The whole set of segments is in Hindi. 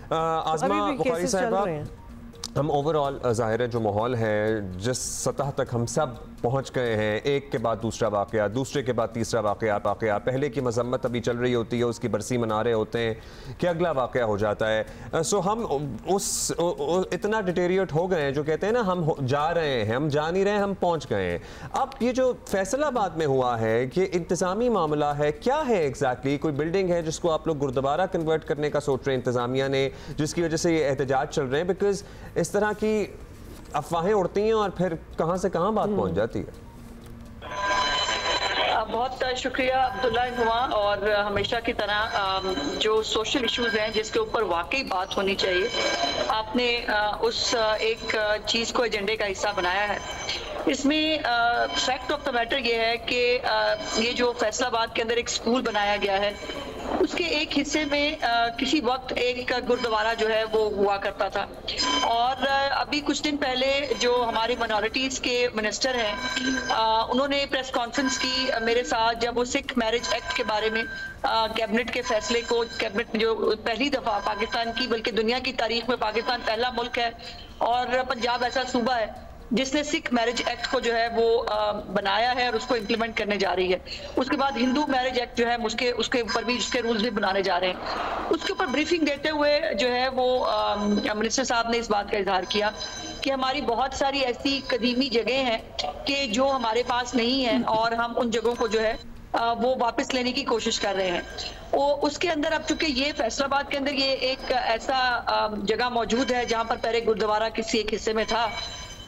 आज़मा बुखारी साहिबा, हम ओवरऑल ज़ाहिर है जो माहौल है, जिस सतह तक हम सब पहुँच गए हैं, एक के बाद दूसरा वाक़या, दूसरे के बाद तीसरा वाक़या, पहले की मज़म्मत अभी चल रही होती है, उसकी बरसी मना रहे होते हैं कि अगला वाक़या हो जाता है। सो हम इतना डिटेरिएट हो गए हैं, जो कहते हैं ना हम जा रहे हैं, हम जा नहीं रहे, हम पहुँच गए हैं। अब ये जो फैसलाबाद में हुआ है कि इंतज़ामी मामला है, क्या है एग्जैक्टली? कोई बिल्डिंग है जिसको आप लोग गुरुद्वारा कन्वर्ट करने का सोच रहे हैं इंतज़ामिया ने, जिसकी वजह से ये एहतजाज चल रहे हैं? बिकॉज इस तरह की अफवाहें उड़ती हैं और फिर कहां से कहां बात पहुंच जाती है। बहुत शुक्रिया अब्दुल्ला हुआ। और हमेशा की तरह जो सोशल इश्यूज हैं जिसके ऊपर वाकई बात होनी चाहिए, आपने उस एक चीज़ को एजेंडे का हिस्सा बनाया है। इसमें फैक्ट ऑफ द मैटर ये है कि ये जो फैसलाबाद के अंदर एक स्कूल बनाया गया है, उसके एक हिस्से में किसी वक्त एक गुरुद्वारा जो है वो हुआ करता था। और अभी कुछ दिन पहले जो हमारी माइनॉरिटीज़ के मिनिस्टर हैं, उन्होंने प्रेस कॉन्फ्रेंस की मेरे साथ, जब वो सिख मैरिज एक्ट के बारे में कैबिनेट के फैसले को, कैबिनेट जो पहली दफ़ा पाकिस्तान की बल्कि दुनिया की तारीख में पाकिस्तान पहला मुल्क है और पंजाब ऐसा सूबा है जिसने सिख मैरिज एक्ट को जो है वो बनाया है और उसको इम्प्लीमेंट करने जा रही है। उसके बाद हिंदू मैरिज एक्ट जो है उसके ऊपर भी उसके रूल्स भी बनाने जा रहे हैं। उसके ऊपर ब्रीफिंग देते हुए जो है वो मिनिस्टर साहब ने इस बात का इजहार किया कि हमारी बहुत सारी ऐसी कदीमी जगह हैं कि जो हमारे पास नहीं है और हम उन जगहों को जो है वो वापस लेने की कोशिश कर रहे हैं। उसके अंदर अब चूंकि ये फैसलाबाद के अंदर ये एक ऐसा जगह मौजूद है जहाँ पर पहले गुरुद्वारा किसी एक हिस्से में था,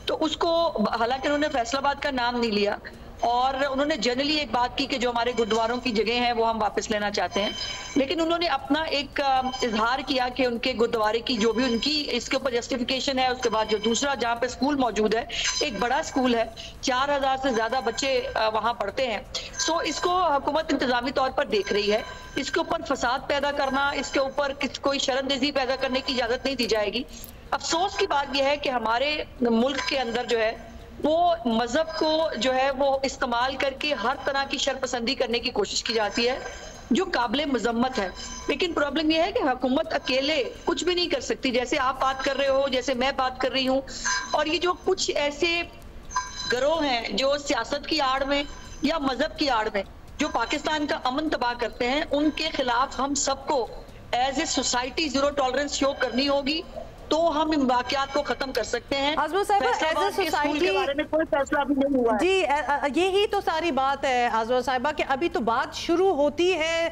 तो उसको हालांकि उन्होंने फैसलाबाद का नाम नहीं लिया और उन्होंने जनरली एक बात की कि जो हमारे गुरुद्वारों की जगह है वो हम वापस लेना चाहते हैं, लेकिन उन्होंने अपना एक इजहार किया कि उनके गुरुद्वारे की जो भी उनकी इसके ऊपर जस्टिफिकेशन है। उसके बाद जो दूसरा जहाँ पे स्कूल मौजूद है, एक बड़ा स्कूल है, 4000 से ज्यादा बच्चे वहाँ पढ़ते हैं। सो इसको हुकूमत इंतजामी तौर पर देख रही है। इसके ऊपर फसाद पैदा करना, इसके ऊपर कोई शर्मंदगी पैदा करने की इजाजत नहीं दी जाएगी। अफसोस की बात यह है कि हमारे मुल्क के अंदर जो है वो मजहब को जो है वो इस्तेमाल करके हर तरह की शरपसंदी करने की कोशिश की जाती है, जो काबिल मजम्मत है। लेकिन प्रॉब्लम यह है कि हुकूमत अकेले कुछ भी नहीं कर सकती। जैसे आप बात कर रहे हो, जैसे मैं बात कर रही हूँ, और ये जो कुछ ऐसे गिरोह हैं जो सियासत की आड़ में या मजहब की आड़ में जो पाकिस्तान का अमन तबाह करते हैं, उनके खिलाफ हम सबको as a society zero tolerance show करनी होगी, तो हम इन वाकयात को खत्म कर सकते हैं। आज़मा साहिबा, एज ए सोसाइटी के बारे में कोई फैसला भी नहीं हुआ है। जी, यही तो सारी बात है आज़मा साहिबा कि अभी तो बात शुरू होती है।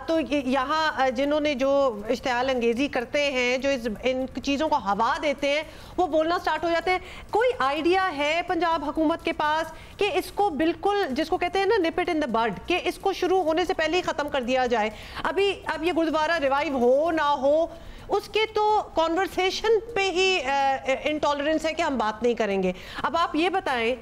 तो यहाँ जिन्होंने जो इश्तिहाल अंगेजी करते हैं, जो इन चीज़ों को हवा देते हैं, वो बोलना स्टार्ट हो जाते हैं। कोई आइडिया है पंजाब हुकूमत के पास कि इसको बिल्कुल, जिसको कहते हैं ना निप इट इन द बड, कि इसको शुरू होने से पहले ही ख़त्म कर दिया जाए? अब ये गुरुद्वारा रिवाइव हो ना हो, उसके तो कॉन्वर्सेशन पे ही इंटॉलरेंस है कि हम बात नहीं करेंगे। अब आप ये बताएं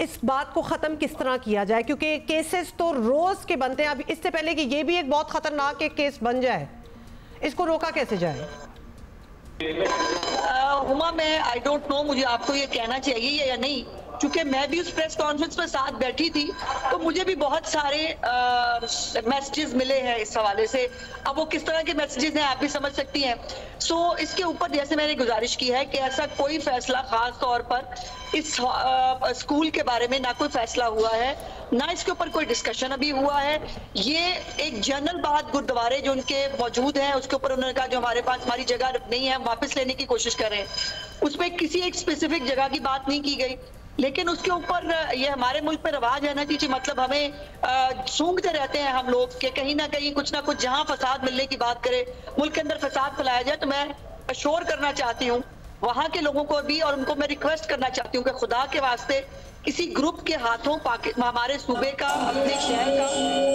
इस बात को ख़त्म किस तरह किया जाए, क्योंकि केसेस तो रोज़ के बनते हैं। अब इससे पहले कि ये भी एक बहुत ख़तरनाक एक केस बन जाए, इसको रोका कैसे जाए? हुमा, मैं आई डोंट नो, मुझे आपको ये कहना चाहिए या नहीं, क्योंकि मैं भी उस प्रेस कॉन्फ्रेंस में साथ बैठी थी, तो मुझे भी बहुत सारे मैसेजेस मिले हैं इस हवाले से। अब वो किस तरह के मैसेजेस हैं आप भी समझ सकती हैं। सो इसके ऊपर जैसे मैंने गुजारिश की है कि ऐसा कोई फैसला खास तौर पर इस स्कूल के बारे में ना कोई फैसला हुआ है, ना इसके ऊपर कोई डिस्कशन अभी हुआ है। ये एक जनरल बात गुरुद्वारे जो उनके मौजूद हैं उसके ऊपर उन्होंने कहा जो हमारे पास हमारी जगह नहीं है, हम वापस लेने की कोशिश कर रहे हैं। उसमें किसी एक स्पेसिफिक जगह की बात नहीं की गई, लेकिन उसके ऊपर ये हमारे मुल्क में रवाज है ना कि मतलब हमें सूंघते रहते हैं हम लोग कि कहीं ना कहीं कुछ ना कुछ जहां फसाद मिलने की बात करे, मुल्क के अंदर फसाद फैलाया जाए। तो मैं अश्योर करना चाहती हूँ वहां के लोगों को भी, और उनको मैं रिक्वेस्ट करना चाहती हूँ कि खुदा के वास्ते किसी ग्रुप के हाथों हमारे सूबे का, अपने शहर का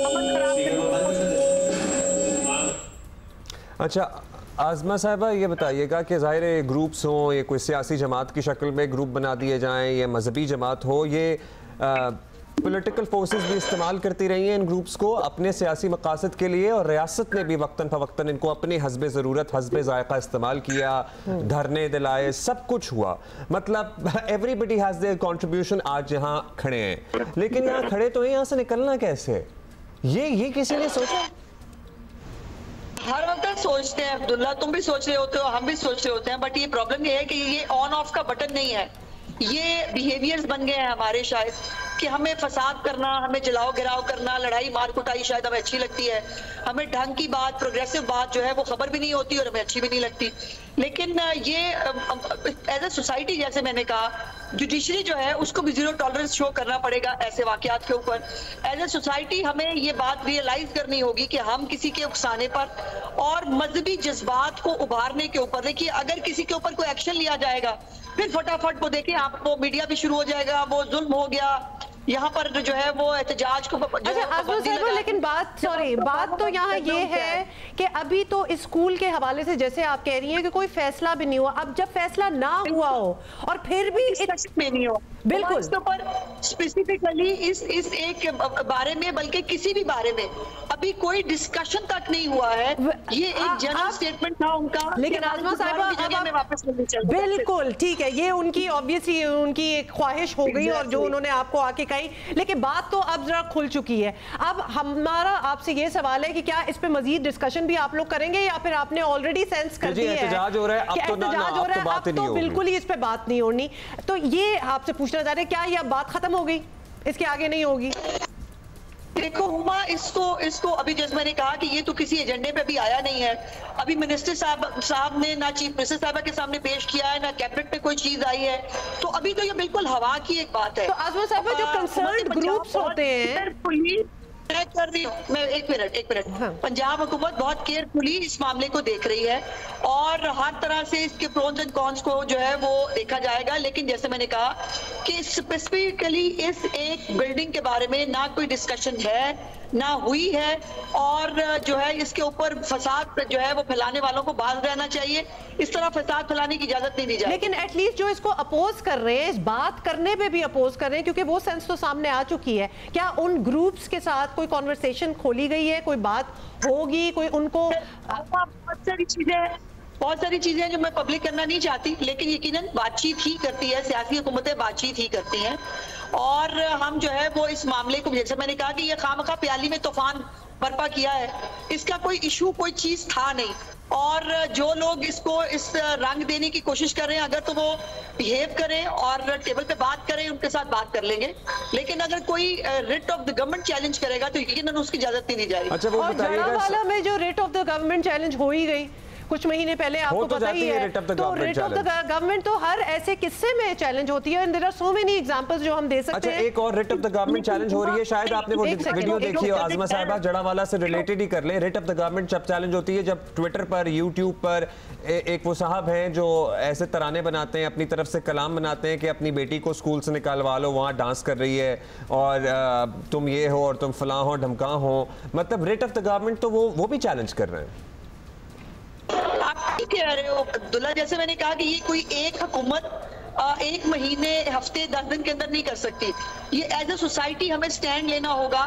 अमन खराब करने। अच्छा आज़मा साहिबा, ये बताइएगा कि ज़ाहिर ग्रुप्स हों, ये कोई सियासी जमात की शक्ल में ग्रुप बना दिए जाएं, ये मजहबी जमात हो, ये पॉलिटिकल फोर्सेस भी इस्तेमाल करती रही हैं इन ग्रुप्स को अपने सियासी मकासद के लिए, और रियासत ने भी वक्तन फ़वक्तन इनको अपनी हस्बे ज़रूरत, हस्बे ज़ायक़ा इस्तेमाल किया, धरने दिलाए, सब कुछ हुआ। मतलब एवरीबडी हैज़ देयर कंट्रीब्यूशन। आज यहाँ खड़े हैं, लेकिन यहाँ खड़े तो हैं, यहाँ से निकलना कैसे? ये किसी ने सोचा? हर वक्त सोचते हैं अब्दुल्ला, तुम भी सोच रहे होते हो, हम भी सोच रहे होते हैं, बट ये प्रॉब्लम ये है कि ये ऑन ऑफ का बटन नहीं है। ये बिहेवियर्स बन गए हैं हमारे शायद कि हमें फसाद करना, हमें जलाओ गिराव करना, लड़ाई मार कुटाई शायद हमें अच्छी लगती है। हमें ढंग की बात, प्रोग्रेसिव बात जो है वो खबर भी नहीं होती और हमें अच्छी भी नहीं लगती। लेकिन ये एज ए सोसाइटी, जैसे मैंने कहा, जुडिशरी जो है उसको भी जीरो टॉलरेंस शो करना पड़ेगा ऐसे वाकयात के ऊपर। एज ए सोसाइटी हमें ये बात रियलाइज करनी होगी कि हम किसी के उकसाने पर और मजहबी जज्बात को उभारने के ऊपर, देखिए अगर किसी के ऊपर कोई एक्शन लिया जाएगा फिर फटाफट वो देखें आपको मीडिया भी शुरू हो जाएगा, वो जुल्म हो गया, यहाँ पर जो है वो एहतजाज को अच्छा, लेकिन बात तो यहाँ ये है कि अभी तो स्कूल के हवाले से जैसे आप कह रही हैं कि कोई फैसला भी नहीं हुआ। अब जब फैसला ना हुआ हो और फिर भी में नहीं हो, बिल्कुल इसके ऊपर स्पेसिफिकली इस एक बारे में, बल्कि किसी भी बारे में अभी कोई डिस्कशन तक नहीं हुआ है। ये एक जनरल स्टेटमेंट था उनका, लेकिन आजमा साहिबा वापस बिल्कुल ठीक है, ये उनकी ऑब्वियसली उनकी एक ख्वाहिश हो गई और जो उन्होंने आपको आके कही, लेकिन बात तो अब जरा खुल चुकी है। अब हमारा आपसे ये सवाल है कि क्या इस पे मजीद डिस्कशन भी आप लोग करेंगे या फिर आपने ऑलरेडी सेंस कर दिया है एहतजाज हो रहा है, अब तो बिल्कुल ही इस पे बात नहीं होनी। तो ये आपसे पूछना चाह रहे हैं क्या ये अब बात खत्म हो गई, इसके आगे नहीं होगी? देखो हुमा, इसको अभी जैसे मैंने कहा कि ये तो किसी एजेंडे पे भी आया नहीं है। अभी मिनिस्टर साहब ने ना चीफ मिनिस्टर साहबा के सामने पेश किया है, ना कैबिनेट पे कोई चीज आई है, तो अभी तो ये बिल्कुल हवा की एक बात है। तो आजमा साहबा जो कंसर्न्ड ग्रुप्स होते हैं, मैं कर रही हूँ, मैं एक मिनट हाँ। पंजाब हुकूमत बहुत केयरफुली इस मामले को देख रही है और हर तरह से इसके प्रोज एंड कॉन्स को जो है वो देखा जाएगा। लेकिन जैसे मैंने कहा कि स्पेसिफिकली इस एक बिल्डिंग के बारे में ना कोई डिस्कशन है ना हुई है, और जो है इसके ऊपर फसाद जो है वो फैलाने वालों को बाज रहना चाहिए। इस तरह फसाद फैलाने की इजाजत नहीं दी जाएगी। लेकिन एटलीस्ट जो इसको अपोज कर रहे हैं, इस बात करने पे भी अपोज कर रहे हैं, क्योंकि वो सेंस तो सामने आ चुकी है। क्या उन ग्रुप्स के साथ कोई कॉन्वर्सेशन खोली गई है, कोई बात होगी, कोई उनको बहुत सारी चीजें जो मैं पब्लिक करना नहीं चाहती, लेकिन यकीनन बातचीत ही करती है, सियासी हुकूमतें बातचीत ही करती हैं। और हम जो है वो इस मामले को, जैसे मैंने कहा कि ये खामखा प्याली में तूफान बर्पा किया है, इसका कोई इशू, कोई चीज था नहीं। और जो लोग इसको इस रंग देने की कोशिश कर रहे हैं, अगर तो वो बिहेव करें और टेबल पे बात करें, उनके साथ बात कर लेंगे। लेकिन अगर कोई writ of the government challenge करेगा तो यकीनन उसकी इजाजत नहीं दी जाएगी। अच्छा, वो जड़ावाला में जो writ of the government challenge हो ही गई कुछ महीने पहले, आपको पता ही है। तो रिट ऑफ द गवर्नमेंट तो हर ऐसे किस्से में चैलेंज होती है, and there are so many examples जो हम दे सकते हैं। अच्छा, एक और writ of the government challenge हो रही है, शायद आपने वो वीडियो देखी हो आजमा साहिबा, जड़ावाला से रिलेटेड ही कर ले। रिट ऑफ द गवर्नमेंट जब चैलेंज होती है, जब ट्विटर पर, यूट्यूब पर एक वो साहब हैं जो ऐसे तराने बनाते हैं, अपनी तरफ से कलाम बनाते हैं कि अपनी बेटी को स्कूल से निकालवा लो, वहाँ डांस कर रही है और तुम ये हो और तुम फलां हो ढमका हो, मतलब रिट ऑफ द गवर्नमेंट तो वो भी चैलेंज कर रहे हैं। आप कह रहे हो अब्दुल्ला, जैसे मैंने कहा कि ये कोई एक हुकूमत एक महीने, हफ्ते, 10 दिन के अंदर नहीं कर सकती। ये एज ए सोसाइटी हमें स्टैंड लेना होगा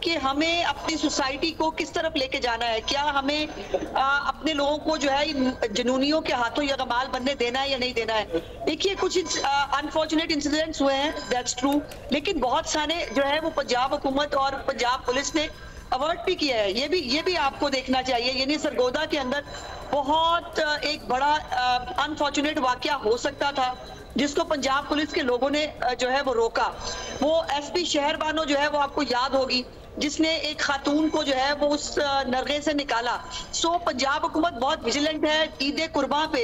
कि हमें अपनी सोसाइटी को किस तरफ लेके जाना है। क्या हमें अपने लोगों को जो है जुनूनियों के हाथों या कमाल बनने देना है या नहीं देना है। देखिए कुछ अनफॉर्चुनेट इंसिडेंट्स हुए हैं, दैट्स ट्रू, लेकिन बहुत सारे जो है वो पंजाब हुकूमत और पंजाब पुलिस ने अवॉइड भी किया है। ये भी आपको देखना चाहिए। यानी सरगोदा के अंदर बहुत एक बड़ा अनफॉर्चुनेट वाकया हो सकता था जिसको पंजाब पुलिस के लोगों ने जो है वो रोका। वो एसपी शहरबानो जो है वो आपको याद होगी, जिसने एक खातून को जो है वो उस नरगे से निकाला। सो पंजाब हुकूमत बहुत विजिलेंट है। ईद कुर्बान पे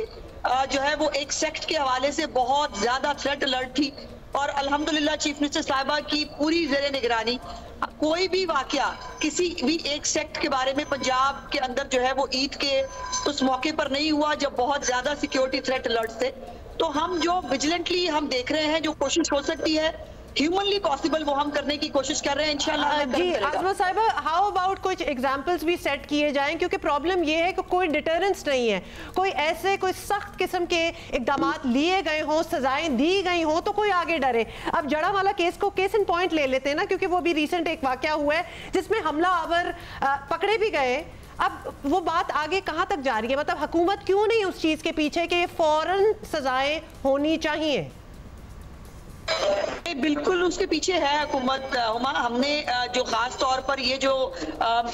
जो है वो एक सेक्ट के हवाले से बहुत ज्यादा थ्रेट अलर्ट थी और अल्हम्दुलिल्लाह चीफ मिनिस्टर साहिबा की पूरी ज़ेरे निगरानी कोई भी वाकया किसी भी एक सेक्ट के बारे में पंजाब के अंदर जो है वो ईद के उस मौके पर नहीं हुआ जब बहुत ज्यादा सिक्योरिटी थ्रेट अलर्ट थे। तो हम जो विजिलेंटली हम देख रहे हैं, जो कोशिश हो सकती है ह्यूमनली पॉसिबल, वो हम करने की कोशिश कर रहे हैं इंशाल्लाह। जी आजमा साहिबा, हाउ अबाउट कुछ एग्जांपल्स भी सेट किए जाएं, क्योंकि प्रॉब्लम ये है कि कोई डिटरेंस नहीं है। कोई ऐसे कोई सख्त किस्म के इकदाम लिए गए हों, सजाएं दी गई हों तो कोई आगे डरे। अब जड़ावाला केस को केस इन पॉइंट ले लेते हैं ना, क्योंकि वो भी रिसेंट एक वाकया हुआ है जिसमें हमलावर पकड़े भी गए। अब वो बात आगे कहाँ तक जा रही है? मतलब हुकूमत क्यों नहीं उस चीज के पीछे कि फौरन सजाएं होनी चाहिए? नहीं, बिल्कुल उसके पीछे है हुकूमत। हमने जो खास तौर पर ये जो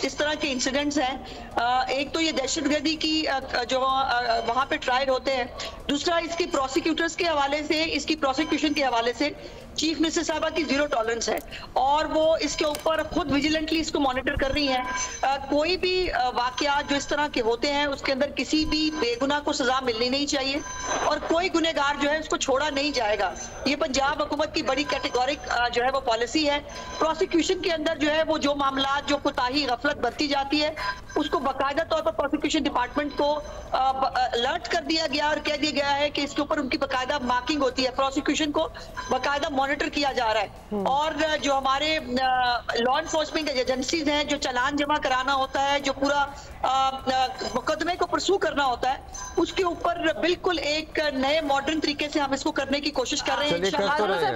इस तरह के इंसिडेंट्स हैं, एक तो ये दहशतगर्दी की जो वहाँ पे ट्रायल होते हैं, दूसरा इसकी प्रोसिक्यूटर्स के हवाले से, इसकी प्रोसिक्यूशन के हवाले से चीफ मिनिस्टर साहबा की जीरो टॉलरेंस है और वो इसके ऊपर खुद विजिलेंटली इसको मॉनिटर कर रही हैं। कोई भी वाकयात जो इस तरह के होते हैं उसके अंदर किसी भी बेगुनाह को सजा मिलनी नहीं चाहिए और कोई गुनहगार जो है उसको छोड़ा नहीं जाएगा। ये पंजाब हुकूमत की बड़ी कैटेगोरिक जो है वो पॉलिसी है। प्रोसिक्यूशन के अंदर जो है वो जो मामला जो कोताही गफलत बरती जाती है उसको बाकायदा तौर पर प्रोसिक्यूशन डिपार्टमेंट को अलर्ट कर दिया गया और कह दिया गया है कि इसके ऊपर उनकी बाकायदा मार्किंग होती है, प्रोसिक्यूशन को बाकायदा मॉनिटर किया जा रहा है। और जो हमारे लॉ एनफोर्समेंट एजेंसीज हैं, जो चालान जमा कराना होता है, जो पूरा मुकदमे को परसू करना होता है, उसके ऊपर बिल्कुल एक नए मॉडर्न तरीके से हम इसको करने की कोशिश कर रहे हैं।